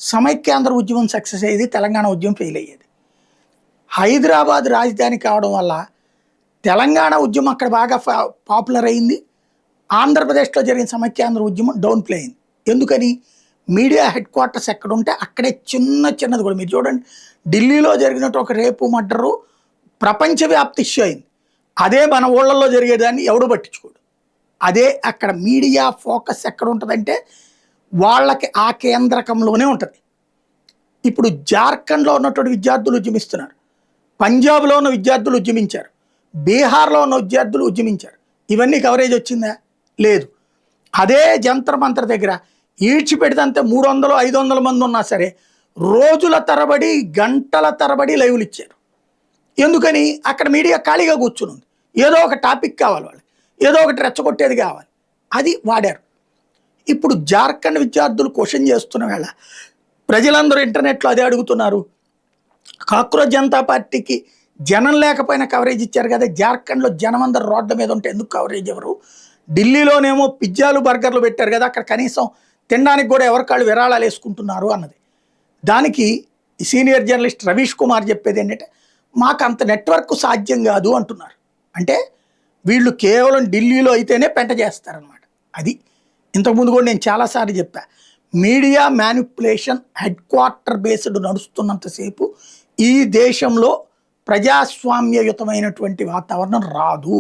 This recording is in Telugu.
సమైక్యాంధ్ర ఉద్యమం సక్సెస్ అయ్యేది, తెలంగాణ ఉద్యమం ఫెయిల్ అయ్యేది. హైదరాబాద్ రాజధాని కావడం వల్ల తెలంగాణ ఉద్యమం అక్కడ బాగా పాపులర్ అయింది. ఆంధ్రప్రదేశ్లో జరిగిన సమైక్యాంధ్ర ఉద్యమం డౌన్ ప్లే అయింది. ఎందుకని? మీడియా హెడ్ క్వార్టర్స్ ఎక్కడ ఉంటే అక్కడే చిన్నది కూడా మీరు చూడండి, ఢిల్లీలో జరిగినట్టు ఒక రేపు మర్డరు ప్రపంచవ్యాప్త ఇష్యూ అయింది. అదే మన ఊళ్ళల్లో జరిగేదాన్ని ఎవడు పట్టించుకోడు. అదే అక్కడ మీడియా ఫోకస్ ఎక్కడ ఉంటుందంటే వాళ్ళకి ఆ కేంద్రకంలోనే ఉంటుంది. ఇప్పుడు జార్ఖండ్లో ఉన్నటువంటి విద్యార్థులు ఉద్యమిస్తున్నారు, పంజాబ్లో ఉన్న విద్యార్థులు ఉద్యమించారు, బీహార్లో ఉన్న విద్యార్థులు ఉద్యమించారు. ఇవన్నీ కవరేజ్ వచ్చిందా? లేదు. అదే జంతర్ మంతర్ దగ్గర ఈడ్చిపెడితే 300 500 మంది ఉన్నా సరే రోజుల తరబడి గంటల తరబడి లైవ్లు ఇచ్చారు. ఎందుకని? అక్కడ మీడియా ఖాళీగా కూర్చుని ఉంది. ఏదో ఒక టాపిక్ కావాలి వాళ్ళకి, ఏదో ఒకటి రెచ్చగొట్టేది కావాలి, అది వాడారు. ఇప్పుడు జార్ఖండ్ విద్యార్థులు క్వశ్చన్ చేస్తున్న వేళ ప్రజలందరూ ఇంటర్నెట్లో అదే అడుగుతున్నారు. కాక్రోచ్ జనతా పార్టీకి జనం లేకపోయినా కవరేజ్ ఇచ్చారు కదా, జార్ఖండ్లో జనం అందరు రోడ్ల మీద ఉంటే ఎందుకు కవరేజ్ ఎవరు? ఢిల్లీలోనేమో పిజ్జాలు బర్గర్లు పెట్టారు కదా, అక్కడ కనీసం తినడానికి కూడా ఎవరికాళ్ళు విరాళాలు వేసుకుంటున్నారు అన్నది. దానికి సీనియర్ జర్నలిస్ట్ రవీష్ కుమార్ చెప్పేది ఏంటంటే మాకు అంత నెట్వర్క్ సాధ్యం కాదు అంటున్నారు. అంటే వీళ్ళు కేవలం ఢిల్లీలో అయితేనే పెంట చేస్తారనమాట. అది ఇంతకుముందు కూడా నేను చాలాసార్లు చెప్పా, media manipulation headquarter based నడుస్తున్నంతసేపు ఈ దేశంలో ప్రజాస్వామ్యయుతమైనటువంటి వాతావరణం రాదు.